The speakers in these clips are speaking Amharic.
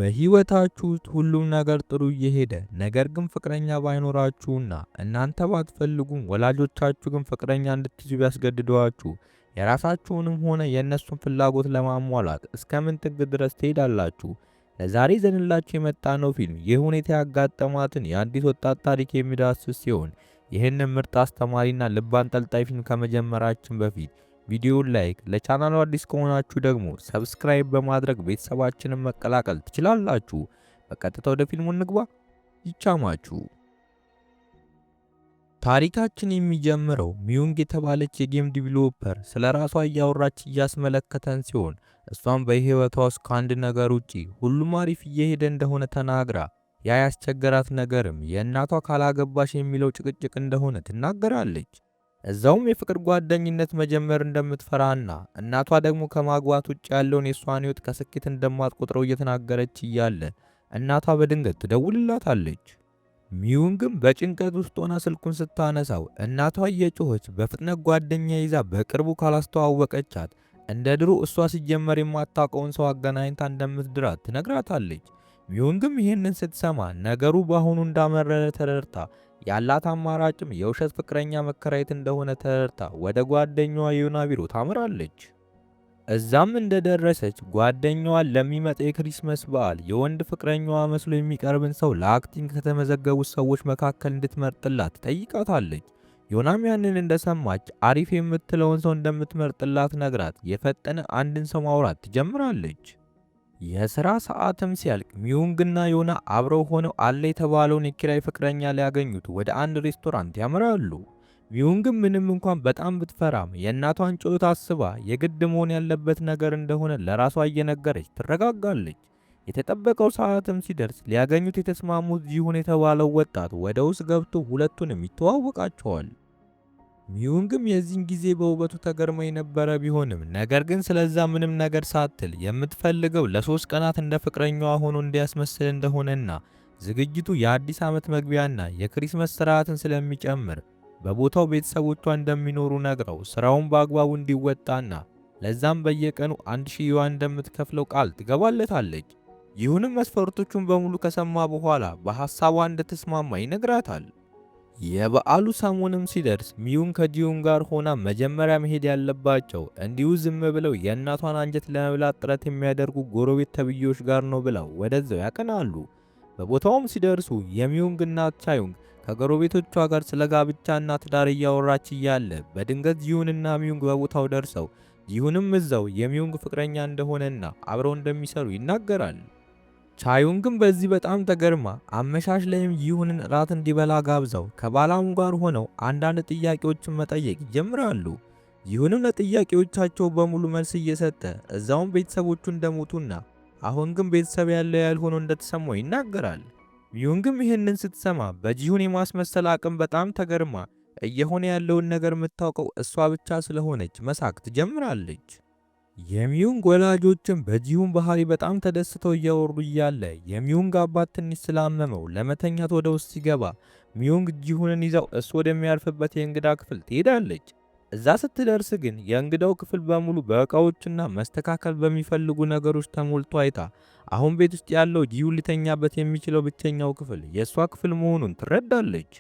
በህይወታችሁ ውስጥ ሁሉም ነገር ጥሩ እየሄደ ነገር ግን ፍቅረኛ ባይኖራችሁና እናንተ ባትፈልጉም ወላጆቻችሁ ግን ፍቅረኛ እንድትይዙ ቢያስገድዷችሁ የራሳችሁንም ሆነ የእነሱን ፍላጎት ለማሟላት እስከምን ጥግ ድረስ ትሄዳላችሁ? ለዛሬ ይዘንላችሁ የመጣነው ፊልም ይህ ሁኔታ ያጋጠማትን የአዲስ ወጣት ታሪክ የሚዳስስ ሲሆን ይህንን ምርጥ አስተማሪና ልብ አንጠልጣይ ፊልም ከመጀመራችን በፊት ቪዲዮውን ላይክ፣ ለቻናሉ አዲስ ከሆናችሁ ደግሞ ሰብስክራይብ በማድረግ ቤተሰባችንን መቀላቀል ትችላላችሁ። በቀጥታ ወደ ፊልሙ እንግባ። ይቻማችሁ። ታሪካችን የሚጀምረው ሚዩንግ የተባለች የጌም ዲቨሎፐር ስለራሷ እያወራች እያስመለከተን ሲሆን እሷም በህይወቷ ውስጥ ከአንድ ነገር ውጪ ሁሉም አሪፍ እየሄደ እንደሆነ ተናግራ ያ ያስቸገራት ነገርም የእናቷ ካላገባሽ የሚለው ጭቅጭቅ እንደሆነ ትናገራለች። እዛውም የፍቅር ጓደኝነት መጀመር እንደምትፈራና እናቷ ደግሞ ከማግባት ውጭ ያለውን የሷን ህይወት ከስኬት እንደማትቆጥረው እየተናገረች እያለ እናቷ በድንገት ትደውልላታለች። ሚዩንግም በጭንቀት ውስጥ ሆና ስልኩን ስታነሳው እናቷ እየጮኸች በፍጥነት ጓደኛ ይዛ በቅርቡ ካላስተዋወቀቻት እንደ ድሮ እሷ ሲጀመር የማታውቀውን ሰው አገናኝታ እንደምትድራት ትነግራታለች። ሚዩንግም ይህንን ስትሰማ ነገሩ በአሁኑ እንዳመረረ ተረድታ ያላት አማራጭም የውሸት ፍቅረኛ መከራየት እንደሆነ ተረድታ ወደ ጓደኛዋ ዮና ቢሮ ታምራለች። እዛም እንደደረሰች ጓደኛዋን ለሚመጣ የክሪስመስ በዓል የወንድ ፍቅረኛዋ መስሎ የሚቀርብን ሰው ለአክቲንግ ከተመዘገቡት ሰዎች መካከል እንድትመርጥላት ጠይቃታለች። ዮናም ያንን እንደሰማች አሪፍ የምትለውን ሰው እንደምትመርጥላት ነግራት የፈጠነ አንድን ሰው ማውራት ትጀምራለች። የሥራ ሰዓትም ሲያልቅ ሚዩንግና ዮና አብረው ሆነው አለ የተባለውን የኪራይ ፍቅረኛ ሊያገኙት ወደ አንድ ሬስቶራንት ያመራሉ። ሚዩንግም ምንም እንኳን በጣም ብትፈራም የእናቷን ጩኸት አስባ የግድ መሆን ያለበት ነገር እንደሆነ ለራሷ እየነገረች ትረጋጋለች። የተጠበቀው ሰዓትም ሲደርስ ሊያገኙት የተስማሙት ጂሁን የተባለው ወጣት ወደ ውስጥ ገብቶ ሁለቱንም ይተዋወቃቸዋል። ሚዩንግም የዚህን ጊዜ በውበቱ ተገርማ የነበረ ቢሆንም ነገር ግን ስለዛ ምንም ነገር ሳትል የምትፈልገው ለ3 ቀናት እንደ ፍቅረኛዋ ሆኖ እንዲያስመስል እንደሆነና ዝግጅቱ የአዲስ ዓመት መግቢያና የክሪስመስ ስርዓትን ስለሚጨምር በቦታው ቤተሰቦቿ እንደሚኖሩ ነግረው ስራውን በአግባቡ እንዲወጣና ለዛም በየቀኑ 1000 ዩዋን እንደምትከፍለው ቃል ትገባለታለች። ይሁንም መስፈርቶቹን በሙሉ ከሰማ በኋላ በሐሳቧ እንደተስማማ ይነግራታል። የበዓሉ ሰሞንም ሲደርስ ሚዩንግ ከጂሁን ጋር ሆና መጀመሪያ መሄድ ያለባቸው እንዲሁ ዝም ብለው የእናቷን አንጀት ለመብላት ጥረት የሚያደርጉ ጎረቤት ተብዮች ጋር ነው ብለው ወደዛው ያቀናሉ። በቦታውም ሲደርሱ የሚዩንግ እናት ቻዩንግ ከጎረቤቶቿ ጋር ስለ ጋብቻና ትዳር እያወራች እያለ በድንገት ጂሁንና ሚዩንግ በቦታው ደርሰው ጂሁንም እዛው የሚዩንግ ፍቅረኛ እንደሆነና አብረው እንደሚሰሩ ይናገራል። ቻዩንግም በዚህ በጣም ተገርማ አመሻሽ ላይም ጂሁንን ራት እንዲበላ ጋብዘው ከባላሙ ጋር ሆነው አንዳንድ ጥያቄዎችን መጠየቅ ይጀምራሉ። ጂሁንም ለጥያቄዎቻቸው በሙሉ መልስ እየሰጠ እዛውም ቤተሰቦቹ እንደሞቱና አሁን ግን ቤተሰብ ያለው ያልሆነ እንደተሰማው ይናገራል። ሚዩንግም ይህንን ስትሰማ በጂሁን የማስመሰል አቅም በጣም ተገርማ እየሆነ ያለውን ነገር የምታውቀው እሷ ብቻ ስለሆነች መሳቅ ትጀምራለች። የሚዩንግ ወላጆችም በጂሁን ባህሪ በጣም ተደስተው እያወሩ እያለ የሚዩንግ አባት ትንሽ ስላመመው ለመተኛት ወደ ውስጥ ሲገባ ሚዩንግ ጂሁንን ይዛው እሱ ወደሚያርፍበት የእንግዳ ክፍል ትሄዳለች። እዛ ስትደርስ ግን የእንግዳው ክፍል በሙሉ በእቃዎችና መስተካከል በሚፈልጉ ነገሮች ተሞልቶ አይታ አሁን ቤት ውስጥ ያለው ጂሁን ሊተኛበት የሚችለው ብቸኛው ክፍል የእሷ ክፍል መሆኑን ትረዳለች።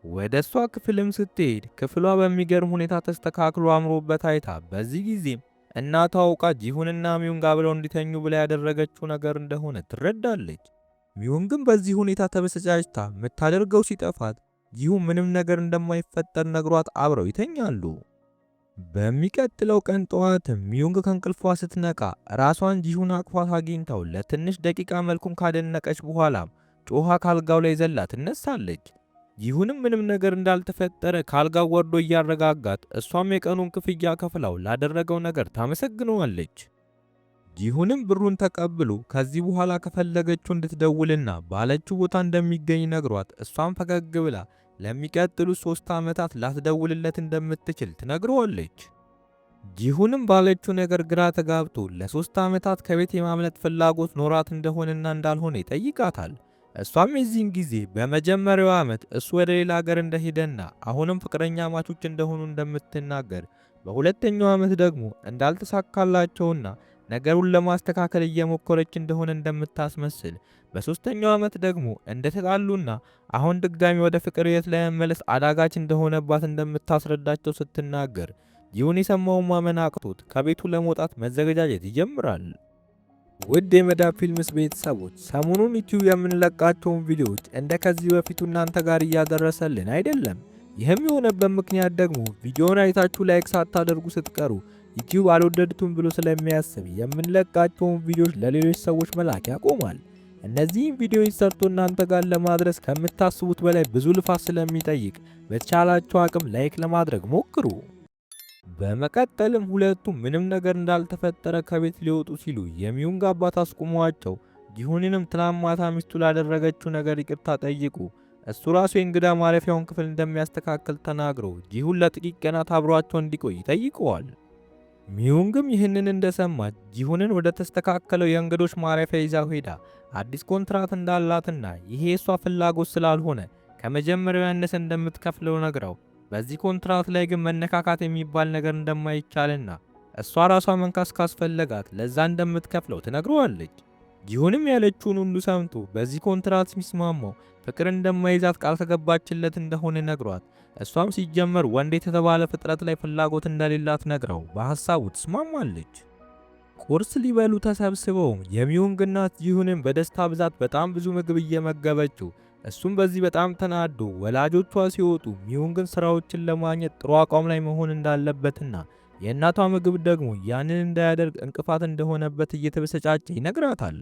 ወደ እሷ ክፍልም ስትሄድ ክፍሏ በሚገርም ሁኔታ ተስተካክሎ አምሮበት አይታ በዚህ ጊዜም እናቷ አውቃ ጂሁንና ሚዩንግ አብረው እንዲተኙ ብላ ያደረገችው ነገር እንደሆነ ትረዳለች። ሚዩንግም በዚህ ሁኔታ ተበሰጫጭታ የምታደርገው ሲጠፋት ጂሁን ምንም ነገር እንደማይፈጠር ነግሯት አብረው ይተኛሉ። በሚቀጥለው ቀን ጠዋትም ሚዩንግ ከእንቅልፏ ስትነቃ ራሷን ጂሁን አቅፏት አግኝታው ለትንሽ ደቂቃ መልኩን ካደነቀች በኋላም ጮኻ ካልጋው ላይ ዘላ ትነሳለች። ጂሁንም ምንም ነገር እንዳልተፈጠረ ካልጋው ወርዶ እያረጋጋት እሷም የቀኑን ክፍያ ከፍላው ላደረገው ነገር ታመሰግነዋለች። ጂሁንም ብሩን ተቀብሎ ከዚህ በኋላ ከፈለገችው እንድትደውልና ባለችው ቦታ እንደሚገኝ ነግሯት እሷም ፈገግ ብላ ለሚቀጥሉ 3 ዓመታት ላትደውልለት እንደምትችል ትነግረዋለች። ጂሁንም ባለችው ነገር ግራ ተጋብቶ ለ3 ዓመታት ከቤት የማምለጥ ፍላጎት ኖራት እንደሆነና እንዳልሆነ ይጠይቃታል። እሷም የዚህን ጊዜ በመጀመሪያው ዓመት እሱ ወደ ሌላ ሀገር እንደሄደና አሁንም ፍቅረኛ ማቾች እንደሆኑ እንደምትናገር፣ በሁለተኛው ዓመት ደግሞ እንዳልተሳካላቸውና ነገሩን ለማስተካከል እየሞከረች እንደሆነ እንደምታስመስል፣ በሶስተኛው ዓመት ደግሞ እንደተጣሉና አሁን ድጋሚ ወደ ፍቅር ሕይወት ለመመለስ አዳጋች እንደሆነባት እንደምታስረዳቸው ስትናገር፣ ጂሁን የሰማውን ማመን አቅቶት ከቤቱ ለመውጣት መዘገጃጀት ይጀምራል። ውድ የመዳብ ፊልምስ ቤተሰቦች ሰሞኑን ዩቲዩብ የምንለቃቸውን ቪዲዮዎች እንደ ከዚህ በፊቱ እናንተ ጋር እያደረሰልን አይደለም። ይህም የሆነበት ምክንያት ደግሞ ቪዲዮውን አይታችሁ ላይክ ሳታደርጉ ስትቀሩ ዩቲዩብ አልወደዱትም ብሎ ስለሚያስብ የምንለቃቸውን ቪዲዮዎች ለሌሎች ሰዎች መላክ ያቆማል። እነዚህም ቪዲዮዎች ሰርቶ እናንተ ጋር ለማድረስ ከምታስቡት በላይ ብዙ ልፋት ስለሚጠይቅ በተቻላችሁ አቅም ላይክ ለማድረግ ሞክሩ። በመቀጠልም ሁለቱም ምንም ነገር እንዳልተፈጠረ ከቤት ሊወጡ ሲሉ የሚዩንግ አባት አስቆሟቸው። ጂሁንንም ትናንት ማታ ሚስቱ ላደረገችው ነገር ይቅርታ ጠይቁ፣ እሱ ራሱ የእንግዳ ማረፊያውን ክፍል እንደሚያስተካክል ተናግረው ጂሁን ለጥቂት ቀናት አብሯቸው እንዲቆይ ጠይቀዋል። ሚዩንግም ይህንን እንደሰማች ጂሁንን ወደ ተስተካከለው የእንግዶች ማረፊያ ይዛው ሄዳ አዲስ ኮንትራት እንዳላትና ይሄ የሷ ፍላጎት ስላልሆነ ከመጀመሪያው ያነሰ እንደምትከፍለው ነግራው በዚህ ኮንትራት ላይ ግን መነካካት የሚባል ነገር እንደማይቻልና እሷ ራሷ መንካስ ካስፈለጋት ለዛ እንደምትከፍለው ትነግረዋለች። ጂሁንም ያለችውን ሁሉ ሰምቶ በዚህ ኮንትራት የሚስማማው ፍቅር እንደማይዛት ቃል ከገባችለት እንደሆነ ነግሯት፣ እሷም ሲጀመር ወንድ የተባለ ፍጥረት ላይ ፍላጎት እንደሌላት ነግረው በሐሳቡ ትስማማለች። ቁርስ ሊበሉ ተሰብስበው የሚዩንግ እናት ጂሁንን በደስታ ብዛት በጣም ብዙ ምግብ እየመገበችው፣ እሱም በዚህ በጣም ተናዶ ወላጆቿ ሲወጡ ሚዩንግን ስራዎችን ለማግኘት ጥሩ አቋም ላይ መሆን እንዳለበትና የእናቷ ምግብ ደግሞ ያንን እንዳያደርግ እንቅፋት እንደሆነበት እየተበሰጫጨ ይነግራታል።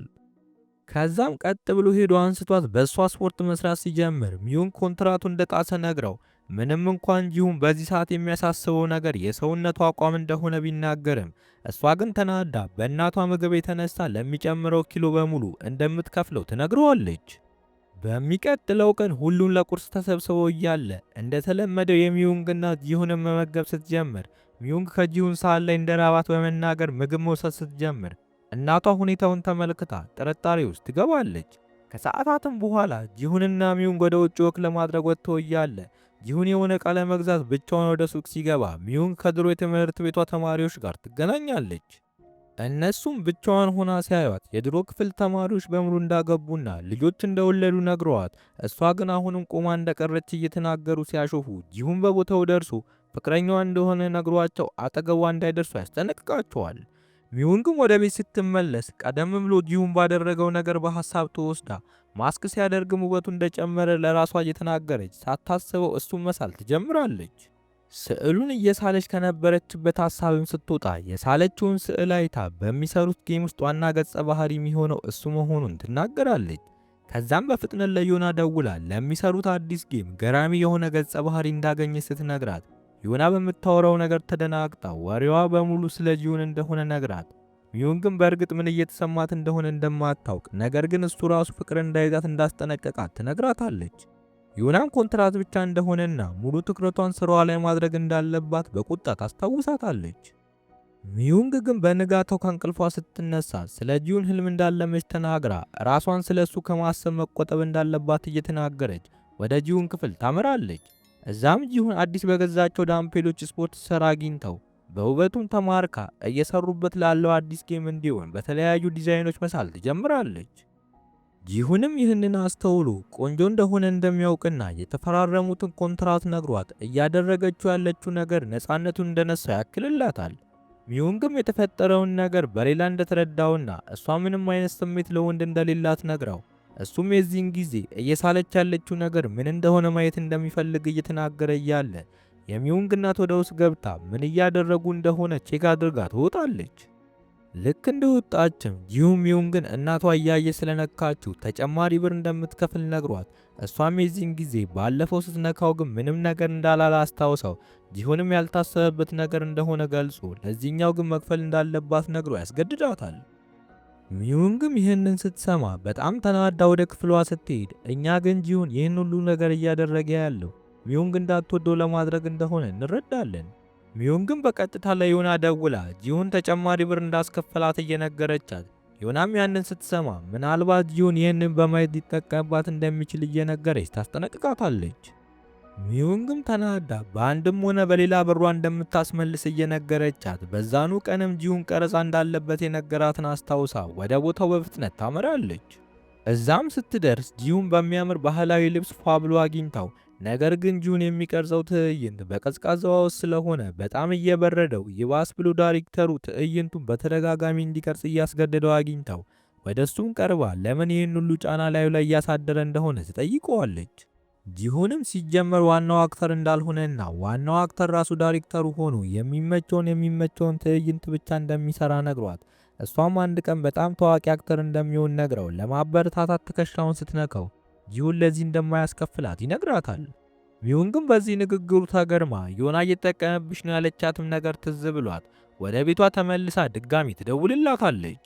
ከዛም ቀጥ ብሎ ሄዶ አንስቷት በእሷ ስፖርት መስራት ሲጀምር ሚዩንግ ኮንትራቱ እንደጣሰ ነግረው፣ ምንም እንኳን ጂሁን በዚህ ሰዓት የሚያሳስበው ነገር የሰውነቷ አቋም እንደሆነ ቢናገርም እሷ ግን ተናዳ በእናቷ ምግብ የተነሳ ለሚጨምረው ኪሎ በሙሉ እንደምትከፍለው ትነግረዋለች። በሚቀጥለው ቀን ሁሉን ለቁርስ ተሰብስበው እያለ እንደተለመደው የሚዩንግ እናት ጂሁንን መመገብ ስትጀምር ሚዩንግ ከጂሁን ሰዓት ላይ እንደራባት በመናገር ምግብ መውሰድ ስትጀምር እናቷ ሁኔታውን ተመልክታ ጥርጣሬ ውስጥ ትገባለች። ከሰዓታትም በኋላ ጂሁንና ሚዩንግ ወደ ውጭ ወክ ለማድረግ ወጥተው እያለ ጂሁን የሆነ ዕቃ ለመግዛት ብቻውን ወደ ሱቅ ሲገባ ሚዩንግ ከድሮ የትምህርት ቤቷ ተማሪዎች ጋር ትገናኛለች። እነሱም ብቻዋን ሆና ሲያዩት የድሮ ክፍል ተማሪዎች በሙሉ እንዳገቡና ልጆች እንደወለዱ ነግረዋት፣ እሷ ግን አሁንም ቆማ እንደቀረች እየተናገሩ ሲያሾፉ ጂሁን በቦታው ደርሶ ፍቅረኛዋ እንደሆነ ነግሯቸው አጠገቧ እንዳይደርሱ ያስጠነቅቃቸዋል። ሚዩንግም ወደ ቤት ስትመለስ ቀደም ብሎ ጂሁን ባደረገው ነገር በሐሳብ ተወስዳ ማስክ ሲያደርግም ውበቱ እንደጨመረ ለራሷ እየተናገረች ሳታስበው እሱን መሳል ትጀምራለች። ስዕሉን እየሳለች ከነበረችበት ሐሳብም ስትወጣ የሳለችውን ስዕል አይታ በሚሰሩት ጌም ውስጥ ዋና ገጸ ባህሪ የሚሆነው እሱ መሆኑን ትናገራለች። ከዛም በፍጥነት ለዮና ደውላ ለሚሰሩት አዲስ ጌም ገራሚ የሆነ ገጸ ባህሪ እንዳገኘች ስትነግራት ዮና በምታወራው ነገር ተደናግጣ ወሬዋ በሙሉ ስለ ጂሁን እንደሆነ ነግራት፣ ሚዩንግም በእርግጥ ምን እየተሰማት እንደሆነ እንደማታውቅ ነገር ግን እሱ ራሱ ፍቅር እንዳይዛት እንዳስጠነቀቃት ትነግራታለች። ዮናም ኮንትራት ብቻ እንደሆነና ሙሉ ትኩረቷን ስራዋ ላይ ማድረግ እንዳለባት በቁጣ ታስታውሳታለች። ሚዩንግ ግን በንጋታው ከእንቅልፏ ስትነሳ ስለ ጂሁን ህልም እንዳለመች ተናግራ ራሷን ስለ እሱ ከማሰብ መቆጠብ እንዳለባት እየተናገረች ወደ ጂሁን ክፍል ታመራለች። እዛም ጂሁን አዲስ በገዛቸው ዳምፔሎች ስፖርት ሰራ አግኝተው በውበቱም ተማርካ እየሰሩበት ላለው አዲስ ጌም እንዲሆን በተለያዩ ዲዛይኖች መሳል ትጀምራለች። ጂሁንም ይህንን አስተውሎ ቆንጆ እንደሆነ እንደሚያውቅና የተፈራረሙትን ኮንትራት ነግሯት እያደረገችው ያለችው ነገር ነፃነቱን እንደነሳው ያክልላታል። ሚዩንግም የተፈጠረውን ነገር በሌላ እንደተረዳውና እሷ ምንም አይነት ስሜት ለወንድ እንደሌላት ነግራው እሱም የዚህን ጊዜ እየሳለች ያለችው ነገር ምን እንደሆነ ማየት እንደሚፈልግ እየተናገረ እያለ የሚዩንግ እናት ወደ ውስጥ ገብታ ምን እያደረጉ እንደሆነ ቼክ አድርጋ ትወጣለች። ልክ እንደወጣችም ጂሁን ሚዩንግን እናቷ እያየ ስለነካችው ተጨማሪ ብር እንደምትከፍል ነግሯት እሷም የዚህን ጊዜ ባለፈው ስትነካው ግን ምንም ነገር እንዳላላ አስታውሰው ጂሁንም ያልታሰበበት ነገር እንደሆነ ገልጾ ለዚህኛው ግን መክፈል እንዳለባት ነግሮ ያስገድዳታል። ሚዩንግም ይህንን ስትሰማ በጣም ተናዳ ወደ ክፍሏ ስትሄድ እኛ ግን ጂሁን ይህን ሁሉ ነገር እያደረገ ያለው ሚዩንግ እንዳትወደው ለማድረግ እንደሆነ እንረዳለን። ሚዩንግም በቀጥታ ለዮና ደውላ ጂሁን ተጨማሪ ብር እንዳስከፈላት እየነገረቻት ዮናም ያንን ስትሰማ ምናልባት ጂሁን ይህንን በማየት ሊጠቀምባት እንደሚችል እየነገረች ታስጠነቅቃታለች። ሚዩንግም ተናዳ በአንድም ሆነ በሌላ ብሯ እንደምታስመልስ እየነገረቻት በዛኑ ቀንም ጂሁን ቀረጻ እንዳለበት የነገራትን አስታውሳ ወደ ቦታው በፍጥነት ታመራለች። እዛም ስትደርስ ጂሁን በሚያምር ባህላዊ ልብስ ፏ ብሎ አግኝታው፣ ነገር ግን ጂሁን የሚቀርጸው ትዕይንት በቀዝቃዛዋ ውስጥ ስለሆነ በጣም እየበረደው ይባስ ብሎ ዳይሬክተሩ ትዕይንቱን በተደጋጋሚ እንዲቀርጽ እያስገደደው አግኝታው ወደ እሱም ቀርባ ለምን ይህን ሁሉ ጫና ላዩ ላይ እያሳደረ እንደሆነ ትጠይቀዋለች። ጂሁንም ሲጀመር ዋናው አክተር እንዳልሆነና ዋናው አክተር ራሱ ዳይሬክተሩ ሆኖ የሚመቸውን ትዕይንት ብቻ እንደሚሰራ ነግሯት፣ እሷም አንድ ቀን በጣም ታዋቂ አክተር እንደሚሆን ነግረው ለማበረታታት ትከሻውን ስትነካው ጂሁን ለዚህ እንደማያስከፍላት ይነግራታል። ሚዩንግም በዚህ ንግግሩ ተገርማ ዮና እየተጠቀመብሽ ነው ያለቻትም ነገር ትዝ ብሏት ወደ ቤቷ ተመልሳ ድጋሚ ትደውልላታለች።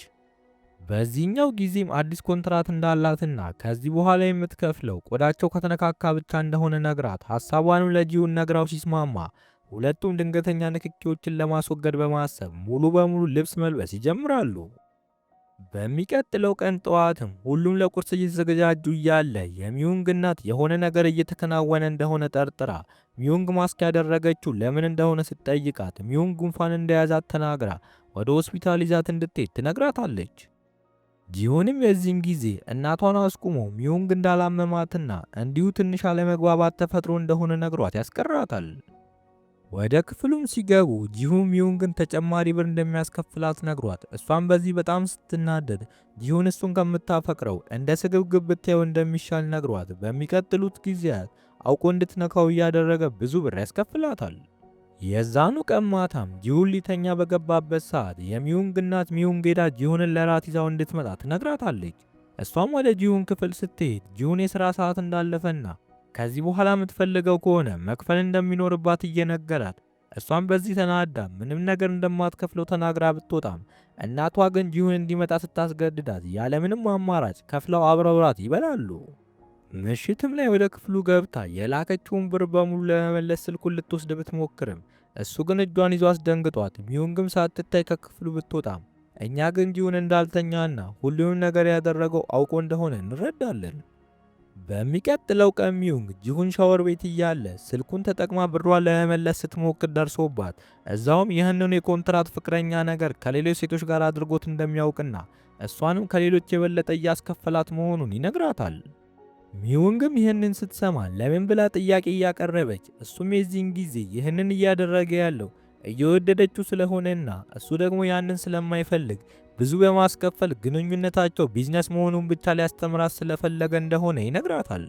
በዚህኛው ጊዜም አዲስ ኮንትራት እንዳላትና ከዚህ በኋላ የምትከፍለው ቆዳቸው ከተነካካ ብቻ እንደሆነ ነግራት ሐሳቧንም ለጂሁን ነግራው ሲስማማ ሁለቱም ድንገተኛ ንክኪዎችን ለማስወገድ በማሰብ ሙሉ በሙሉ ልብስ መልበስ ይጀምራሉ። በሚቀጥለው ቀን ጠዋትም ሁሉም ለቁርስ እየተዘገጃጁ እያለ የሚዩንግ እናት የሆነ ነገር እየተከናወነ እንደሆነ ጠርጥራ ሚዩንግ ማስክ ያደረገችው ለምን እንደሆነ ስትጠይቃት ሚዩንግ ጉንፋን እንደያዛት ተናግራ ወደ ሆስፒታል ይዛት እንድትሄድ ትነግራታለች። ጂሁንም የዚህን ጊዜ እናቷን አስቁሞ ሚዩንግ እንዳላመማትና እንዲሁ ትንሽ አለመግባባት ተፈጥሮ እንደሆነ ነግሯት ያስቀራታል። ወደ ክፍሉም ሲገቡ ጂሁን ሚዩንግን ተጨማሪ ብር እንደሚያስከፍላት ነግሯት እሷም በዚህ በጣም ስትናደድ ጂሁን እሱን ከምታፈቅረው እንደ ስግብግብ ብታየው እንደሚሻል ነግሯት በሚቀጥሉት ጊዜያት አውቆ እንድትነካው እያደረገ ብዙ ብር ያስከፍላታል። የዛኑ ቀን ማታም ጂሁን ሊተኛ በገባበት ሰዓት የሚዩንግ እናት ሚዩንግ ሄዳ ጂሁንን ለራት ይዛው እንድትመጣ ትነግራታለች። እሷም ወደ ጂሁን ክፍል ስትሄድ ጂሁን የሥራ ሰዓት እንዳለፈና ከዚህ በኋላ የምትፈልገው ከሆነ መክፈል እንደሚኖርባት እየነገራት እሷም በዚህ ተናዳ ምንም ነገር እንደማትከፍለው ተናግራ ብትወጣም እናቷ ግን ጂሁን እንዲመጣ ስታስገድዳት ያለምንም አማራጭ ከፍለው አብረው ራት ይበላሉ። ምሽትም ላይ ወደ ክፍሉ ገብታ የላከችውን ብር በሙሉ ለመመለስ ስልኩን ልትወስድ ብትሞክርም እሱ ግን እጇን ይዞ አስደንግጧት ሚዩንግም ሳትታይ ከክፍሉ ብትወጣም እኛ ግን ጂሁን እንዳልተኛና ሁሉንም ነገር ያደረገው አውቆ እንደሆነ እንረዳለን። በሚቀጥለው ቀን ሚዩንግ ጂሁን ሻወር ቤት እያለ ስልኩን ተጠቅማ ብሯን ለመመለስ ስትሞክር ደርሶባት እዛውም ይህንን የኮንትራት ፍቅረኛ ነገር ከሌሎች ሴቶች ጋር አድርጎት እንደሚያውቅና እሷንም ከሌሎች የበለጠ እያስከፈላት መሆኑን ይነግራታል። ሚዩንግም ይህንን ስትሰማ ለምን ብላ ጥያቄ እያቀረበች እሱም የዚህን ጊዜ ይህንን እያደረገ ያለው እየወደደችው ስለሆነና እሱ ደግሞ ያንን ስለማይፈልግ ብዙ በማስከፈል ግንኙነታቸው ቢዝነስ መሆኑን ብቻ ሊያስተምራት ስለፈለገ እንደሆነ ይነግራታል።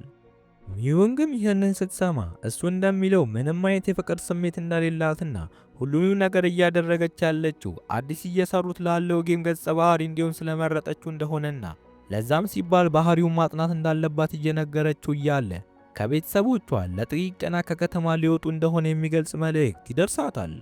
ሚዩንግም ይህንን ስትሰማ እሱ እንደሚለው ምንም አይነት የፍቅር ስሜት እንደሌላትና ሁሉንም ነገር እያደረገች ያለችው አዲስ እየሰሩት ላለው ጌም ገጸ ባህሪ እንዲሆን ስለመረጠችው እንደሆነና ለዛም ሲባል ባህሪውን ማጥናት እንዳለባት እየነገረችው እያለ ከቤተሰቦቿ ለጥቂት ቀናት ከከተማ ሊወጡ እንደሆነ የሚገልጽ መልእክት ይደርሳታል።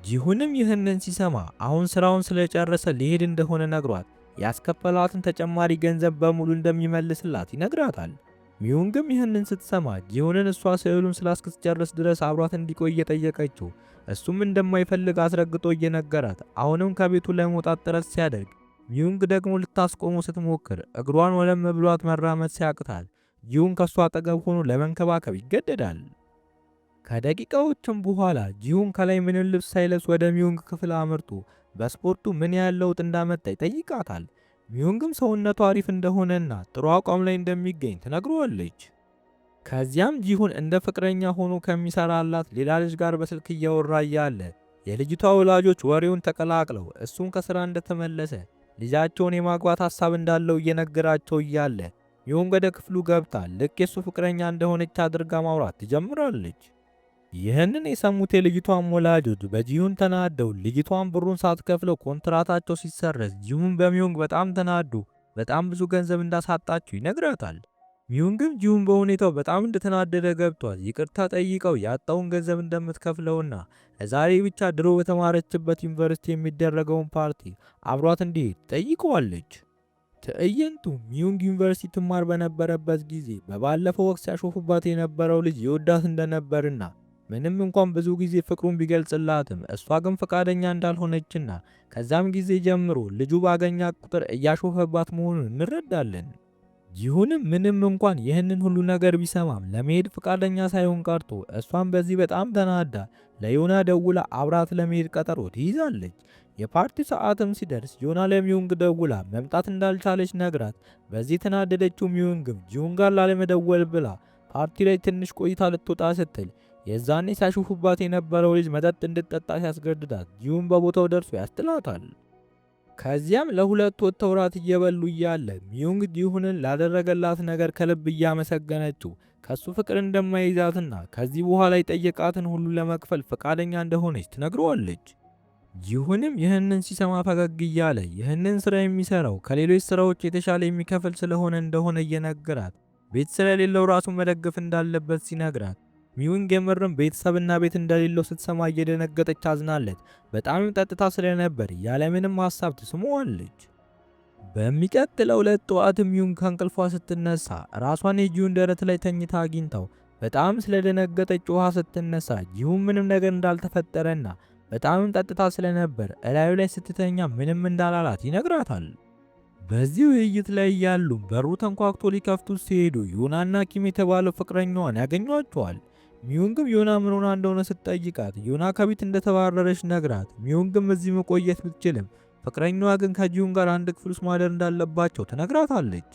ጂሁንም ይህንን ሲሰማ አሁን ስራውን ስለጨረሰ ሊሄድ እንደሆነ ነግሯት ያስከፈላትን ተጨማሪ ገንዘብ በሙሉ እንደሚመልስላት ይነግራታል። ሚዩንግም ይህንን ስትሰማ ጂሁንን እሷ ስዕሉን ስላስክትጨርስ ድረስ አብሯት እንዲቆይ እየጠየቀችው እሱም እንደማይፈልግ አስረግጦ እየነገራት አሁንም ከቤቱ ለመውጣት ጥረት ሲያደርግ ሚዩንግ ደግሞ ልታስቆሙ ስትሞክር እግሯን ወለም ብሏት መራመድ ሲያቅታት ጂሁን ከሷ አጠገብ ሆኖ ለመንከባከብ ይገደዳል። ከደቂቃዎችም በኋላ ጂሁን ከላይ ምንም ልብስ ሳይለብስ ወደ ሚዩንግ ክፍል አምርቶ በስፖርቱ ምን ያህል ለውጥ እንዳመጣ ይጠይቃታል። ሚዩንግም ሰውነቱ አሪፍ እንደሆነና ጥሩ አቋም ላይ እንደሚገኝ ትነግረዋለች። ከዚያም ጂሁን እንደ ፍቅረኛ ሆኖ ከሚሰራላት ሌላ ልጅ ጋር በስልክ እያወራ እያለ የልጅቷ ወላጆች ወሬውን ተቀላቅለው እሱም ከስራ እንደተመለሰ ልጃቸውን የማግባት ሐሳብ እንዳለው እየነገራቸው እያለ ሚዩንግ ወደ ክፍሉ ገብታ ልክ የሱ ፍቅረኛ እንደሆነች አድርጋ ማውራት ትጀምራለች። ይህንን የሰሙት የልጅቷን ወላጆች በጂሁን ተናደው ልጅቷን ብሩን ሳትከፍለው ኮንትራታቸው ሲሰረዝ ጂሁን በሚዩንግ በጣም ተናዶ በጣም ብዙ ገንዘብ እንዳሳጣችው ይነግራታል። ሚዩንግም ጂሁን በሁኔታው በጣም እንደተናደደ ገብቷል። ይቅርታ ጠይቀው ያጣውን ገንዘብ እንደምትከፍለውና ለዛሬ ብቻ ድሮ በተማረችበት ዩኒቨርሲቲ የሚደረገውን ፓርቲ አብሯት እንዲሄድ ጠይቀዋለች። ትዕይንቱ ሚዩንግ ዩኒቨርሲቲ ትማር በነበረበት ጊዜ በባለፈው ወቅት ሲያሾፉባት የነበረው ልጅ ይወዳት እንደነበርና ምንም እንኳን ብዙ ጊዜ ፍቅሩን ቢገልጽላትም እሷ ግን ፈቃደኛ እንዳልሆነችና ከዛም ጊዜ ጀምሮ ልጁ ባገኛ ቁጥር እያሾፈባት መሆኑን እንረዳለን። ይሁንም ምንም እንኳን ይህንን ሁሉ ነገር ቢሰማም ለመሄድ ፈቃደኛ ሳይሆን ቀርቶ እሷም በዚህ በጣም ተናዳ ለዮና ደውላ አብራት ለመሄድ ቀጠሮ ትይዛለች። የፓርቲ ሰዓትም ሲደርስ ዮና ለሚዩንግ ደውላ መምጣት እንዳልቻለች ነግራት በዚህ ተናደደችው ሚዩንግም ጂሁን ጋር ላለመደወል ብላ ፓርቲ ላይ ትንሽ ቆይታ ልትወጣ ስትል የዛኔ ሲያሹፉባት የነበረው ልጅ መጠጥ እንድትጠጣ ሲያስገድዳት ጂሁን በቦታው ደርሶ ያስጥላታል። ከዚያም ለሁለት ወጥተው ራት እየበሉ እያለ ሚዩንግ ጂሁንን ላደረገላት ነገር ከልብ እያመሰገነችው ከሱ ፍቅር እንደማይዛትና ከዚህ በኋላ የጠየቃትን ሁሉ ለመክፈል ፈቃደኛ እንደሆነች ትነግረዋለች። ጂሁንም ይህንን ሲሰማ ፈገግ እያለ ይህንን ስራ የሚሰራው ከሌሎች ስራዎች የተሻለ የሚከፍል ስለሆነ እንደሆነ እየነገራት ቤት ስለሌለው ራሱን መደገፍ እንዳለበት ሲነግራት ሚዩንግ የምርም ቤተሰብና ቤት እንደሌለው ስትሰማ እየደነገጠች ታዝናለች። በጣም ጠጥታ ስለነበር ያለምንም ሐሳብ ትስመዋለች። በሚቀጥለው ዕለት ጠዋት ሚዩንግ ከእንቅልፏ ስትነሳ ራሷን የጂሁን ደረት ላይ ተኝታ አግኝታው በጣም ስለደነገጠች ውሃ ስትነሳ ጂሁን ምንም ነገር እንዳልተፈጠረና በጣም ጠጥታ ስለነበር እላዩ ላይ ስትተኛ ምንም እንዳላላት ይነግራታል። በዚህ ውይይት ላይ ያሉ በሩ ተንኳክቶ ሊከፍቱት ሲሄዱ ዮናና ኪም የተባለው ፍቅረኛዋን ያገኟቸዋል። ሚዩንግም ዮና ምን ሆና እንደሆነ ስትጠይቃት ዮና ከቤት እንደተባረረች ነግራት ሚዩንግም እዚህ መቆየት ብትችልም ፍቅረኛዋ ግን ከጂሁን ጋር አንድ ክፍል ውስጥ ማደር እንዳለባቸው ትነግራታለች።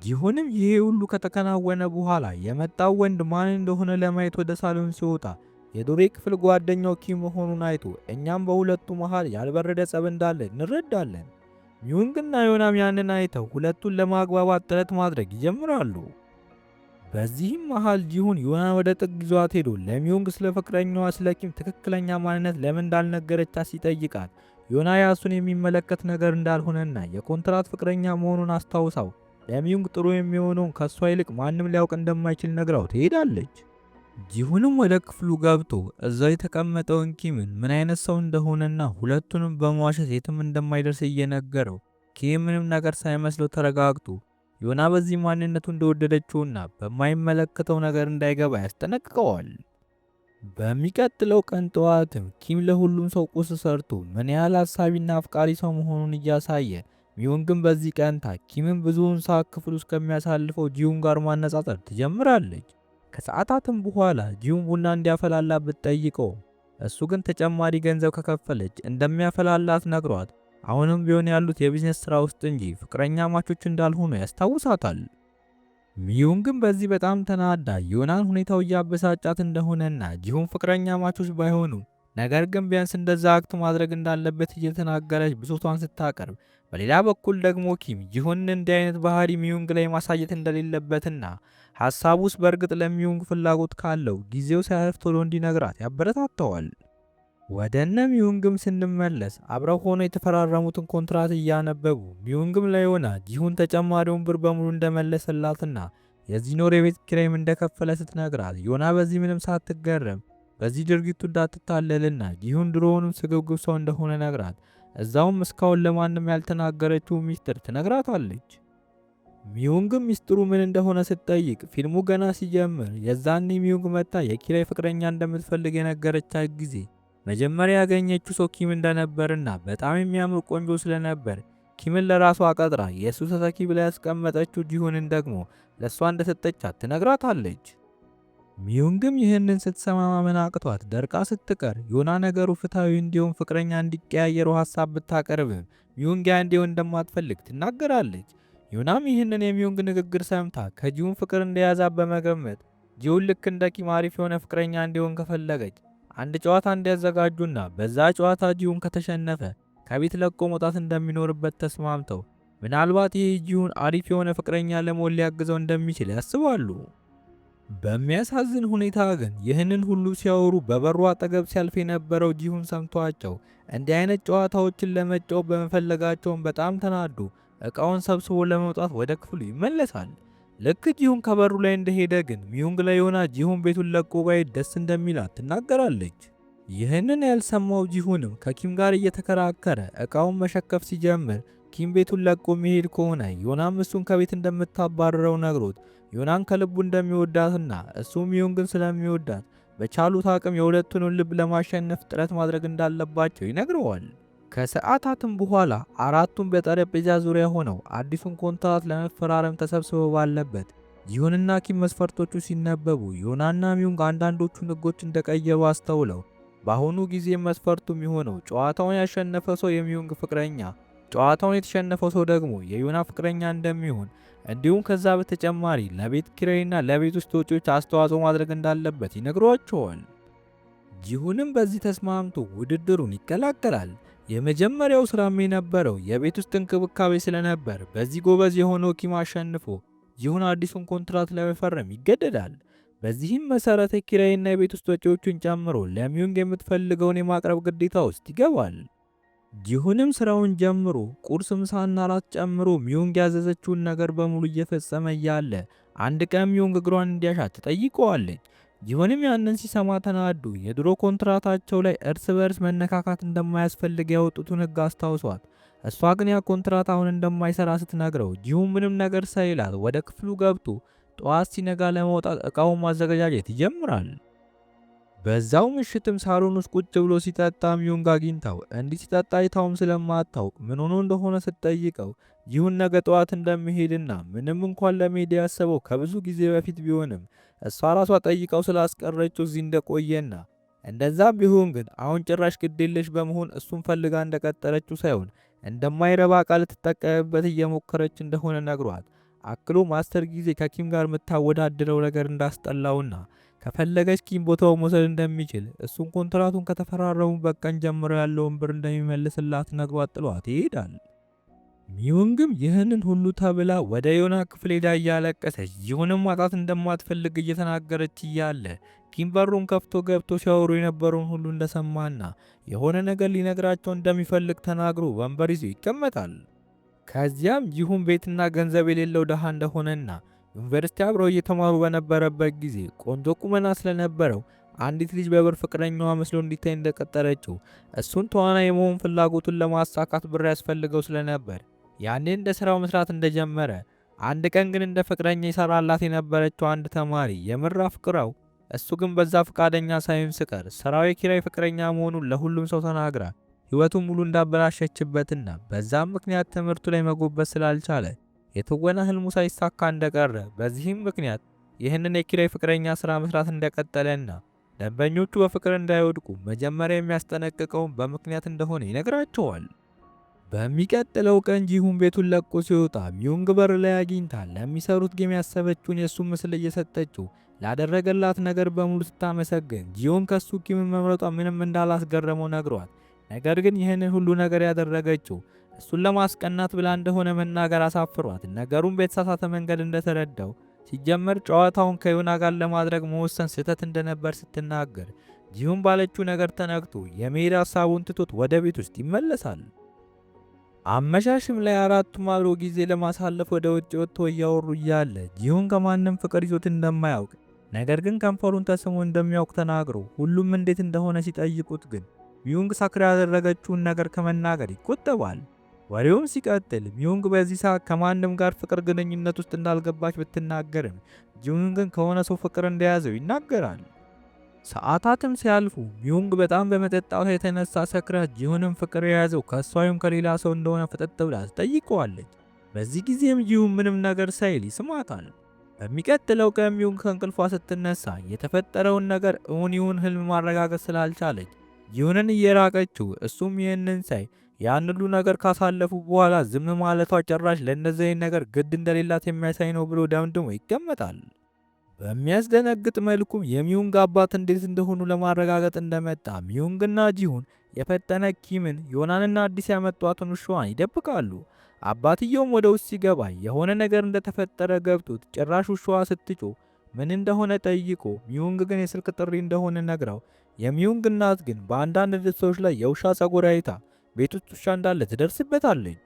ጂሁንም ይሄ ሁሉ ከተከናወነ በኋላ የመጣው ወንድ ማን እንደሆነ ለማየት ወደ ሳሎን ሲወጣ የዱሬ ክፍል ጓደኛው ኪም መሆኑን አይቶ እኛም በሁለቱ መሃል ያልበረደ ጸብ እንዳለ እንረዳለን። ሚዩንግና ዮናም ያንን አይተው ሁለቱን ለማግባባት ጥረት ማድረግ ይጀምራሉ። በዚህም መሃል ጂሁን ዮናን ወደ ጥግ ይዟት ሄዶ ለሚዩንግ ስለ ፍቅረኛዋ ስለ ኪም ትክክለኛ ማንነት ለምን እንዳልነገረቻት ሲጠይቃት ዮና ያሱን የሚመለከት ነገር እንዳልሆነና የኮንትራት ፍቅረኛ መሆኑን አስታውሳው ለሚዩንግ ጥሩ የሚሆነውን ከሷ ይልቅ ማንም ሊያውቅ እንደማይችል ነግራው ትሄዳለች። ጂሁንም ወደ ክፍሉ ገብቶ እዛው የተቀመጠውን ኪምን ምን አይነት ሰው እንደሆነና ሁለቱንም በመዋሸት የትም እንደማይደርስ እየነገረው ኪም ምንም ነገር ሳይመስለው ተረጋግቶ ዮና በዚህ ማንነቱ እንደወደደችውና በማይመለከተው ነገር እንዳይገባ ያስጠነቅቀዋል። በሚቀጥለው ቀን ጠዋትም ኪም ለሁሉም ሰው ቁርስ ሰርቶ ምን ያህል አሳቢና አፍቃሪ ሰው መሆኑን እያሳየ ሚዩንግም በዚህ ቀንታ ኪምን ብዙውን ሰዓት ክፍል ውስጥ ከሚያሳልፈው ጂሁን ጋር ማነጻጸር ትጀምራለች። ከሰዓታትም በኋላ ጂሁን ቡና እንዲያፈላላት ብትጠይቀው እሱ ግን ተጨማሪ ገንዘብ ከከፈለች እንደሚያፈላላት ነግሯት አሁንም ቢሆን ያሉት የቢዝነስ ስራ ውስጥ እንጂ ፍቅረኛ ማቾች እንዳልሆኑ ያስታውሳታል። ሚዩንግም በዚህ በጣም ተናዳ ዮናን ሁኔታው እያበሳጫት እንደሆነና ጂሁን ፍቅረኛ ማቾች ባይሆኑ ነገር ግን ቢያንስ እንደዛ አክት ማድረግ እንዳለበት እየተናገረች ብሶቷን ስታቀርብ፣ በሌላ በኩል ደግሞ ኪም ጂሁንን እንዲህ አይነት ባህሪ ሚዩንግ ላይ ማሳየት እንደሌለበትና ሐሳብ ውስጥ በእርግጥ ለሚዩንግ ፍላጎት ካለው ጊዜው ሳያልፍ ቶሎ እንዲነግራት ያበረታተዋል። ወደነ ሚዩንግም ስንመለስ አብረው ሆነው የተፈራረሙትን ኮንትራት እያነበቡ ሚዩንግም ለዮና ጂሁን ተጨማሪውን ብር በሙሉ እንደመለሰላትና የዚህ ኖር የቤት ኪራይም እንደከፈለ ስትነግራት ዮና በዚህ ምንም ሳትገረም በዚህ ድርጊቱ እንዳትታለልና ጂሁን ድሮውንም ስግብግብ ሰው እንደሆነ ነግራት እዛውም እስካሁን ለማንም ያልተናገረችው ሚስጥር ትነግራታለች። ሚዩንግም ሚስጥሩ ምን እንደሆነ ስትጠይቅ ፊልሙ ገና ሲጀምር የዛኔ ሚዩንግ መጣ የኪራይ ፍቅረኛ እንደምትፈልግ የነገረቻት ጊዜ መጀመሪያ ያገኘችው ሰው ኪም እንደነበርና በጣም የሚያምር ቆንጆ ስለነበር ኪምን ለራሷ አቀጥራ የሱ ተተኪ ብላ ያስቀመጠችው ጂሁንን ደግሞ ለሷ እንደሰጠቻት ትነግራታለች። ሚዩንግም ይህንን ስትሰማ ማመን አቅቷት ደርቃ ስትቀር ዮና ነገሩ ፍትሃዊ እንዲሆን ፍቅረኛ እንዲቀያየሩ ሐሳብ ብታቀርብም ሚዩንግ ያ እንዲሆን እንደማትፈልግ ትናገራለች። ዮናም ይህንን የሚዩንግ ንግግር ሰምታ ከጂሁን ፍቅር እንደያዛት በመገመት ጂሁን ልክ እንደ ኪም አሪፍ የሆነ ፍቅረኛ እንዲሆን ከፈለገች አንድ ጨዋታ እንዲያዘጋጁና በዛ ጨዋታ ጂሁን ከተሸነፈ ከቤት ለቆ መውጣት እንደሚኖርበት ተስማምተው ምናልባት ይህ ጂሁን አሪፍ የሆነ ፍቅረኛ ለመሆን ሊያግዘው እንደሚችል ያስባሉ። በሚያሳዝን ሁኔታ ግን ይህንን ሁሉ ሲያወሩ በበሩ አጠገብ ሲያልፍ የነበረው ጂሁን ሰምቷቸው እንዲህ አይነት ጨዋታዎችን ለመጫወት በመፈለጋቸውን በጣም ተናዶ እቃውን ሰብስቦ ለመውጣት ወደ ክፍሉ ይመለሳል። ልክ ጂሁን ከበሩ ላይ እንደሄደ ግን ሚዩንግ ለዮና ጂሁን ቤቱን ለቆ ባይሄድ ደስ እንደሚላት ትናገራለች። ይህንን ያልሰማው ጂሁንም ከኪም ጋር እየተከራከረ እቃውን መሸከፍ ሲጀምር ኪም ቤቱን ለቆ መሄድ ከሆነ ዮናም እሱን ከቤት እንደምታባረረው ነግሮት ዮናን ከልቡ እንደሚወዳትና እሱ ሚዩንግን ስለሚወዳት በቻሉት አቅም የሁለቱንም ልብ ለማሸነፍ ጥረት ማድረግ እንዳለባቸው ይነግረዋል። ከሰዓታትም በኋላ አራቱም በጠረጴዛ ዙሪያ ሆነው አዲሱን ኮንትራት ለመፈራረም ተሰብስበው ባለበት ጂሁንና ኪም መስፈርቶቹ ሲነበቡ ዮናና ሚዩንግ አንዳንዶቹን ሕጎች እንደቀየሩ አስተውለው በአሁኑ ጊዜ መስፈርቱ የሚሆነው ጨዋታውን ያሸነፈ ሰው የሚዩንግ ፍቅረኛ፣ ጨዋታውን የተሸነፈው ሰው ደግሞ የዮና ፍቅረኛ እንደሚሆን እንዲሁም ከዛ በተጨማሪ ለቤት ኪራይና ለቤት ውስጥ ወጪዎች አስተዋጽኦ ማድረግ እንዳለበት ይነግሯቸዋል። ጂሁንም በዚህ ተስማምቶ ውድድሩን ይቀላቀላል። የመጀመሪያው ስራም የነበረው የቤት ውስጥ እንክብካቤ ስለነበር በዚህ ጎበዝ የሆነው ኪም አሸንፎ ጂሁን አዲሱን ኮንትራት ለመፈረም ይገደዳል። በዚህም መሰረት የኪራይና የቤት ውስጥ ወጪዎቹን ጨምሮ ለሚዩንግ የምትፈልገውን የማቅረብ ግዴታ ውስጥ ይገባል። ጂሁንም ስራውን ጀምሮ ቁርስ፣ ምሳና ራት ጨምሮ ሚዩንግ ያዘዘችውን ነገር በሙሉ እየፈጸመ እያለ አንድ ቀን ሚዩንግ እግሯን እንዲያሻት ትጠይቀዋለች። ጂሁንም ያንን ሲሰማ ተናዱ የድሮ ኮንትራታቸው ላይ እርስ በርስ መነካካት እንደማያስፈልግ ያወጡትን ሕግ አስታውሷት፣ እሷ ግን ያ ኮንትራት አሁን እንደማይሰራ ስትነግረው ጂሁን ምንም ነገር ሳይላት ወደ ክፍሉ ገብቶ ጠዋት ሲነጋ ለመውጣት እቃውን ማዘገጃጀት ይጀምራል። በዛው ምሽትም ሳሎን ውስጥ ቁጭ ብሎ ሲጠጣ ሚዩንግ አግኝታው እንዲህ ሲጠጣ አይታውም ስለማታውቅ ምን ሆኖ እንደሆነ ስትጠይቀው ጂሁን ነገ ጠዋት እንደሚሄድና ምንም እንኳን ለመሄድ ያሰበው ከብዙ ጊዜ በፊት ቢሆንም እሷ ራሷ ጠይቀው ስላስቀረችው እዚህ እንደቆየና እንደዛ ቢሆን ግን አሁን ጭራሽ ግዴለሽ በመሆን እሱን ፈልጋ እንደቀጠረችው ሳይሆን እንደማይረባ ቃል ትጠቀምበት እየሞከረች እንደሆነ ነግሯት አክሎ ማስተር ጊዜ ከኪም ጋር የምታወዳድረው ነገር እንዳስጠላውና ከፈለገች ኪም ቦታው መውሰድ እንደሚችል እሱን ኮንትራቱን ከተፈራረሙበት ቀን ጀምሮ ያለውን ብር እንደሚመልስላት ነግሯት ጥሏት ይሄዳል። ሚዩንግም ይህንን ሁሉ ተብላ ወደ ዮና ክፍል ሄዳ እያለቀሰች ጂሁንም ማጣት እንደማትፈልግ እየተናገረች እያለ ኪም በሩን ከፍቶ ገብቶ ሲያወሩ የነበረውን ሁሉ እንደሰማና የሆነ ነገር ሊነግራቸው እንደሚፈልግ ተናግሮ ወንበር ይዞ ይቀመጣል። ከዚያም ጂሁን ቤትና ገንዘብ የሌለው ድሃ እንደሆነና ዩኒቨርሲቲ አብረው እየተማሩ በነበረበት ጊዜ ቆንጆ ቁመና ስለነበረው አንዲት ልጅ በብር ፍቅረኛዋ መስሎ እንዲታይ እንደቀጠረችው እሱን ተዋናይ የመሆን ፍላጎቱን ለማሳካት ብር ያስፈልገው ስለነበር ያኔ እንደ ስራው መስራት እንደጀመረ አንድ ቀን ግን እንደ ፍቅረኛ ይሰራላት የነበረችው አንድ ተማሪ የምር አፍቅራው እሱ ግን በዛ ፍቃደኛ ሳይሆን ስቀር ስራው የኪራይ ፍቅረኛ መሆኑን ለሁሉም ሰው ተናግራ ህይወቱን ሙሉ እንዳበላሸችበትና በዛም ምክንያት ትምህርቱ ላይ መጎበዝ ስላልቻለ የትወና ህልሙ ሳይሳካ እንደቀረ በዚህም ምክንያት ይህንን የኪራይ ፍቅረኛ ስራ መስራት እንደቀጠለና ደንበኞቹ በፍቅር እንዳይወድቁ መጀመሪያ የሚያስጠነቅቀውን በምክንያት እንደሆነ ይነግራቸዋል። በሚቀጥለው ቀን ጂሁን ቤቱን ለቆ ሲወጣ ሚዩንግ በር ላይ አግኝታ ለሚሰሩት ጌም ያሰበችውን የእሱን ምስል እየሰጠችው ላደረገላት ነገር በሙሉ ስታመሰግን ጂሁን ከሱ ኪምን መምረጧ ምንም እንዳላስገረመው ነግሯት፣ ነገር ግን ይህንን ሁሉ ነገር ያደረገችው እሱን ለማስቀናት ብላ እንደሆነ መናገር አሳፍሯት ነገሩን በተሳሳተ መንገድ እንደተረዳው ሲጀመር ጨዋታውን ከዮና ጋር ለማድረግ መወሰን ስህተት እንደነበር ስትናገር ጂሁን ባለችው ነገር ተነክቶ የመሄድ ሀሳቡን ትቶት ወደ ቤት ውስጥ ይመለሳል። አመሻሽም ላይ አራቱም አብሮ ጊዜ ለማሳለፍ ወደ ውጭ ወጥቶ እያወሩ እያለ ጂሁን ከማንም ፍቅር ይዞት እንደማያውቅ ነገር ግን ከንፈሩን ተስሞ እንደሚያውቅ ተናግሮ ሁሉም እንዴት እንደሆነ ሲጠይቁት ግን ሚዩንግ ሳክራ ያደረገችውን ነገር ከመናገር ይቆጠባል። ወሬውን ሲቀጥል ሚዩንግ በዚህ ሰዓት ከማንም ጋር ፍቅር ግንኙነት ውስጥ እንዳልገባች ብትናገርም ጂሁን ግን ከሆነ ሰው ፍቅር እንደያዘው ይናገራል። ሰዓታትም ሲያልፉ ሚዩንግ በጣም በመጠጣቷ የተነሳ ሰክራ ጂሁንም ፍቅር የያዘው ከሷ ወይም ከሌላ ሰው እንደሆነ ፍጥጥ ብላ ትጠይቀዋለች። በዚህ ጊዜም ጂሁን ምንም ነገር ሳይል ይስማታል። በሚቀጥለው ቀን ሚዩንግ ከእንቅልፏ ስትነሳ የተፈጠረውን ነገር እውን ይሁን ህልም ማረጋገጥ ስላልቻለች ጂሁንን እየራቀችው እሱም ይህንን ሳይ ያን ሁሉ ነገር ካሳለፉ በኋላ ዝም ማለቷ ጭራሽ ለእነዚህ ነገር ግድ እንደሌላት የሚያሳይ ነው ብሎ ደምድሞ ይቀመጣል። በሚያስደነግጥ መልኩም የሚዩንግ አባት እንዴት እንደሆኑ ለማረጋገጥ እንደመጣ ሚዩንግና ጂሁን የፈጠነ ኪምን፣ ዮናንና አዲስ ያመጧትን ውሻዋን ይደብቃሉ። አባትየውም ወደ ውስጥ ሲገባ የሆነ ነገር እንደተፈጠረ ገብቶት ጭራሽ ውሻዋ ስትጮህ ምን እንደሆነ ጠይቆ ሚዩንግ ግን የስልክ ጥሪ እንደሆነ ነግራው የሚዩንግ እናት ግን በአንዳንድ ልብሶች ላይ የውሻ ጸጉር አይታ ቤት ውስጥ ውሻ እንዳለ ትደርስበታለች።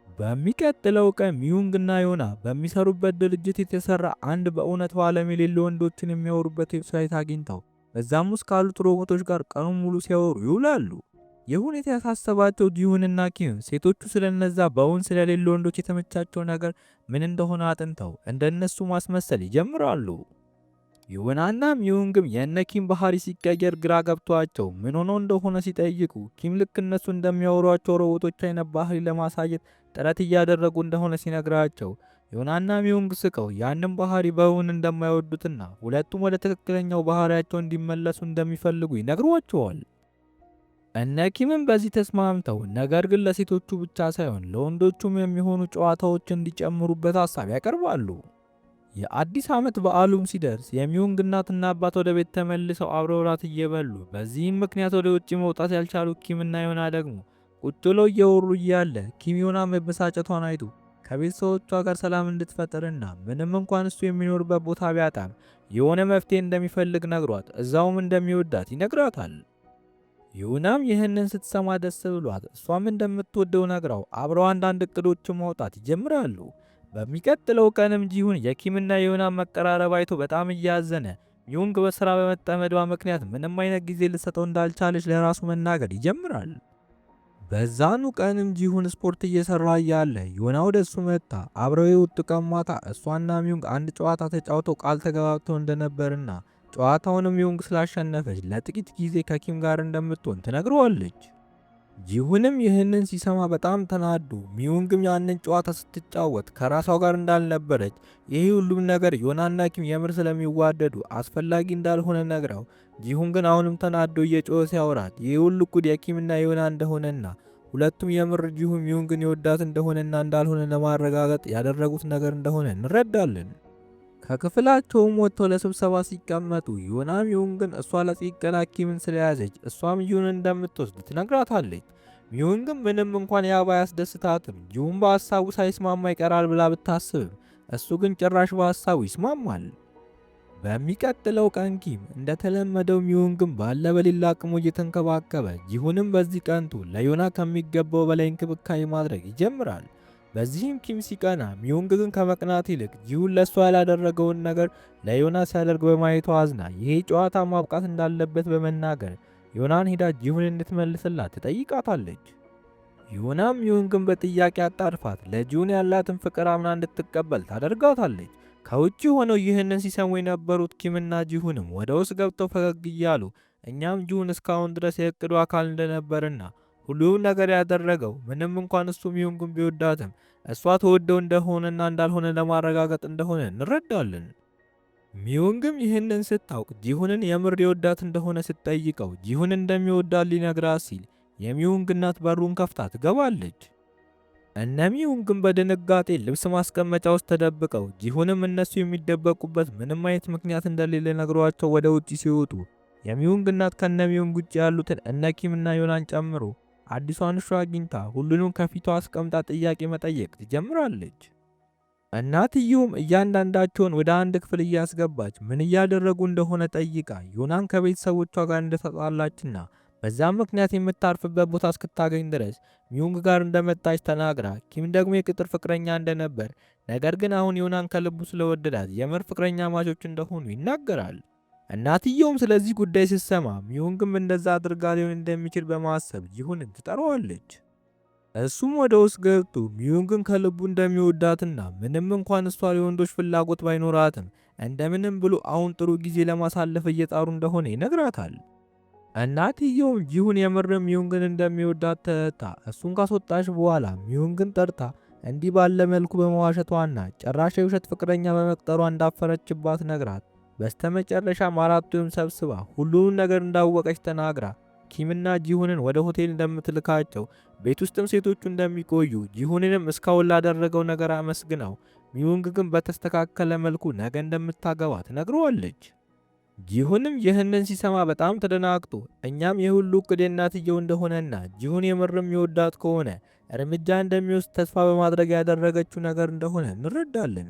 በሚቀጥለው ቀን ሚዩንግና ዮና በሚሰሩበት ድርጅት የተሰራ አንድ በእውነታው ዓለም የሌለ ወንዶችን የሚያወሩበት ዌብሳይት አግኝተው በዛም ውስጥ ካሉት ሮቦቶች ጋር ቀኑን ሙሉ ሲያወሩ ይውላሉ። ይህ ሁኔታ ያሳሰባቸው ጂሁንና ኪም ሴቶቹ ስለነዛ በእውን ስለሌለ ወንዶች የተመቻቸው ነገር ምን እንደሆነ አጥንተው እንደነሱ ማስመሰል ይጀምራሉ። ዩናና ሚዩንግም የእነ ኪም ባህሪ ሲቀየር ግራ ገብቷቸው ምን ሆኖ እንደሆነ ሲጠይቁ ኪም ልክ እነሱ እንደሚያወሯቸው ሮቦቶች አይነት ባህሪ ለማሳየት ጥረት እያደረጉ እንደሆነ ሲነግራቸው ዮናና ሚዩንግ ስቀው ያንን ባህሪ በእውን እንደማይወዱትና ሁለቱም ወደ ትክክለኛው ባህሪያቸው እንዲመለሱ እንደሚፈልጉ ይነግሯቸዋል። እነ ኪምም በዚህ ተስማምተው ነገር ግን ለሴቶቹ ብቻ ሳይሆን ለወንዶቹም የሚሆኑ ጨዋታዎች እንዲጨምሩበት ሀሳብ ያቀርባሉ። የአዲስ ዓመት በዓሉም ሲደርስ የሚዩንግ እናትና አባት ወደ ቤት ተመልሰው አብረው እራት እየበሉ በዚህም ምክንያት ወደ ውጭ መውጣት ያልቻሉ ኪምና ዮና ደግሞ ቁጭ ብለው እያወሩ እያለ ኪም ዮና መበሳጨቷን አይቶ ከቤተሰቦቿ ጋር ሰላም እንድትፈጥርና ምንም እንኳን እሱ የሚኖርበት ቦታ ቢያጣም የሆነ መፍትሄ እንደሚፈልግ ነግሯት እዛውም እንደሚወዳት ይነግራታል። ዮናም ይህንን ስትሰማ ደስ ብሏት እሷም እንደምትወደው ነግራው አብረው አንዳንድ እቅዶችን ማውጣት ይጀምራሉ። በሚቀጥለው ቀንም ጂሁን የኪምና የዮናን መቀራረብ አይቶ በጣም እያዘነ ሚዩንግ በስራ በመጠመዷ ምክንያት ምንም አይነት ጊዜ ልሰጠው እንዳልቻለች ለራሱ መናገር ይጀምራል። በዛኑ ቀንም ጂሁን ስፖርት እየሰራ እያለ ዮና ወደ እሱ መጣ። አብረው የወጡ ቀን ማታ እሷና ሚዩንግ አንድ ጨዋታ ተጫውተው ቃል ተገባብተው እንደነበርና ጨዋታውንም ሚዩንግ ስላሸነፈች ለጥቂት ጊዜ ከኪም ጋር እንደምትሆን ትነግረዋለች። ጂሁንም ይህንን ሲሰማ በጣም ተናዶ ሚዩንግም ያንን ጨዋታ ስትጫወት ከራሷ ጋር እንዳልነበረች ይህ ሁሉም ነገር ዮናና ኪም የምር ስለሚዋደዱ አስፈላጊ እንዳልሆነ ነግራው ጂሁን ግን አሁንም ተናዶ እየጮኸ ሲያወራት ይህ ሁሉ ጉድ የኪምና ዮና እንደሆነና ሁለቱም የምር ጂሁን ሚዩንግን ይወዳት እንደሆነና እንዳልሆነ ለማረጋገጥ ያደረጉት ነገር እንደሆነ እንረዳለን። ከክፍላቸውም ወጥተው ለስብሰባ ሲቀመጡ ዮና ሚዩንግን እሷ ለጥቂት ቀናት ኪምን ስለያዘች እሷም ጂሁን እንደምትወስድ ትነግራታለች። ሚዩንግም ምንም እንኳን ያ ባያስደስታትም ጂሁን በሀሳቡ ሳይስማማ ይቀራል ብላ ብታስብም እሱ ግን ጭራሽ በሀሳቡ ይስማማል። በሚቀጥለው ቀን ኪም እንደተለመደው ሚዩንግን ባለ በሌላ አቅሙ እየተንከባከበ ጂሁንም በዚህ ቀንቱ ለዮና ከሚገባው በላይ እንክብካቤ ማድረግ ይጀምራል። በዚህም ኪም ሲቀና ሚዩንግ ግን ከመቅናት ይልቅ ጂሁን ለሷ ያላደረገውን ነገር ለዮና ሲያደርግ በማየቷ አዝና ይሄ ጨዋታ ማብቃት እንዳለበት በመናገር ዮናን ሄዳ ጂሁን እንድትመልስላት ትጠይቃታለች። ዮናም ሚዩንግን በጥያቄ አጣድፋት ለጂሁን ያላትን ፍቅር አምና እንድትቀበል ታደርጋታለች። ከውጭ ሆነው ይህንን ሲሰሙ የነበሩት ኪምና ጂሁንም ወደ ውስጥ ገብተው ፈገግ እያሉ እኛም ጂሁን እስካሁን ድረስ የእቅዱ አካል እንደነበርና ሁሉም ነገር ያደረገው ምንም እንኳን እሱ ሚዩንግን ቢወዳትም እሷ ተወደው እንደሆነና እንዳልሆነ ለማረጋገጥ እንደሆነ እንረዳለን። ሚዩንግም ይህንን ስታውቅ ጂሁንን የምር የወዳት እንደሆነ ስትጠይቀው ጂሁን እንደሚወዳት ሊነግራት ሲል የሚዩንግ እናት በሩን ከፍታ ትገባለች። እነ ሚዩንግም በድንጋጤ ልብስ ማስቀመጫ ውስጥ ተደብቀው ጂሁንም እነሱ የሚደበቁበት ምንም አይነት ምክንያት እንደሌለ ነግሯቸው ወደ ውጪ ሲወጡ የሚዩንግ እናት ከነ ሚዩንግ ውጭ ያሉትን እነ ኪምና ዮናን ጨምሮ አዲሷን ውሻ አግኝታ ሁሉንም ከፊቷ አስቀምጣ ጥያቄ መጠየቅ ትጀምራለች። እናትየውም እያንዳንዳቸውን ወደ አንድ ክፍል እያስገባች ምን እያደረጉ እንደሆነ ጠይቃ ዮናን ከቤተሰቦቿ ጋር እንደተጣላችና በዛም ምክንያት የምታርፍበት ቦታ እስክታገኝ ድረስ ሚዩንግ ጋር እንደመጣች ተናግራ ኪም ደግሞ የቅጥር ፍቅረኛ እንደነበር ነገር ግን አሁን ዮናን ከልቡ ስለወደዳት የምር ፍቅረኛ ማቾች እንደሆኑ ይናገራል። እናትየውም ስለዚህ ጉዳይ ስትሰማ ሚዩንግም እንደዛ አድርጋ ሊሆን እንደሚችል በማሰብ ጂሁንን ትጠራዋለች። እሱም ወደ ውስጥ ገብቶ ሚዩንግን ከልቡ እንደሚወዳትና ምንም እንኳን እሷ የወንዶች ፍላጎት ባይኖራትም እንደምንም ብሎ አሁን ጥሩ ጊዜ ለማሳለፍ እየጣሩ እንደሆነ ይነግራታል። እናትየውም ጂሁን የምርም ሚዩንግን እንደሚወዳት ተረድታ እሱን ካስወጣች በኋላ ሚዩንግን ጠርታ እንዲህ ባለ መልኩ በመዋሸቷና ጭራሽ የውሸት ፍቅረኛ በመቅጠሯ እንዳፈረችባት ነግራት በስተመጨረሻም አራቱንም ሰብስባ ሁሉንም ነገር እንዳወቀች ተናግራ ኪምና ጂሁንን ወደ ሆቴል እንደምትልካቸው ቤት ውስጥም ሴቶቹ እንደሚቆዩ ጂሁንንም እስካሁን ላደረገው ነገር አመስግነው ሚዩንግ ግን በተስተካከለ መልኩ ነገ እንደምታገባ ትነግረዋለች። ጂሁንም ይህንን ሲሰማ በጣም ተደናግጦ እኛም የሁሉ እቅድ እናትየው እንደሆነና ጂሁን የምርም ይወዳት ከሆነ እርምጃ እንደሚወስድ ተስፋ በማድረግ ያደረገችው ነገር እንደሆነ እንረዳለን።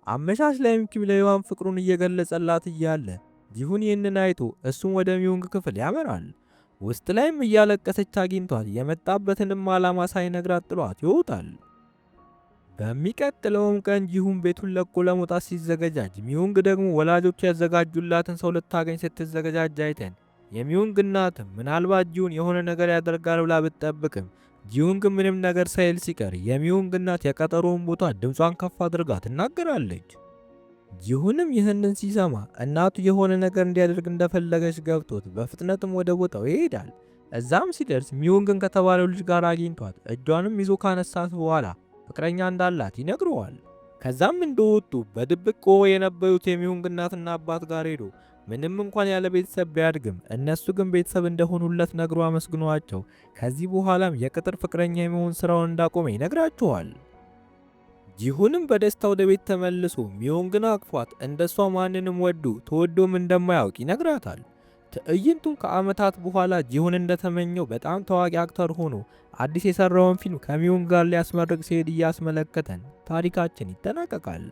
አመሻሽ ላይም ኪም ለዮዋን ፍቅሩን እየገለጸላት እያለ ጂሁን ይህንን አይቶ እሱም ወደ ሚዩንግ ክፍል ያመራል። ውስጥ ላይም እያለቀሰች አግኝቷት የመጣበትንም ዓላማ ሳይነግራት ጥሏት ይወጣል። በሚቀጥለውም ቀን ጂሁን ቤቱን ለቆ ለመውጣት ሲዘገጃጅ ሚዩንግ ደግሞ ወላጆቹ ያዘጋጁላትን ሰው ልታገኝ ስትዘገጃጅ አይተን የሚዩንግ እናትም ምናልባት ጂሁን የሆነ ነገር ያደርጋል ብላ ብትጠብቅም ጂሁን ግን ምንም ነገር ሳይል ሲቀር የሚዩንግ እናት የቀጠሮውን ቦታ ድምጿን ከፍ አድርጋ ትናገራለች። ጂሁንም ይህንን ሲሰማ እናቱ የሆነ ነገር እንዲያደርግ እንደፈለገች ገብቶት በፍጥነትም ወደ ቦታው ይሄዳል። እዛም ሲደርስ ሚዩንግን ከተባለው ልጅ ጋር አግኝቷት እጇንም ይዞ ካነሳት በኋላ ፍቅረኛ እንዳላት ይነግረዋል። ከዛም እንደወጡ በድብቅ ቆሞ የነበሩት የሚዩንግ እናትና አባት ጋር ሄዶ ምንም እንኳን ያለ ቤተሰብ ቢያድግም እነሱ ግን ቤተሰብ እንደሆኑለት ነግሮ አመስግኗቸው ከዚህ በኋላም የቅጥር ፍቅረኛ የመሆን ስራውን እንዳቆመ ይነግራቸዋል። ጂሁንም በደስታ ወደ ቤት ተመልሶ ሚዩንግን አቅፏት እንደሷ ማንንም ወዶ ተወዶም እንደማያውቅ ይነግራታል። ትዕይንቱን ከዓመታት በኋላ ጂሁን እንደተመኘው በጣም ታዋቂ አክተር ሆኖ አዲስ የሰራውን ፊልም ከሚዩንግ ጋር ሊያስመርቅ ሲሄድ እያስመለከተን ታሪካችን ይጠናቀቃል።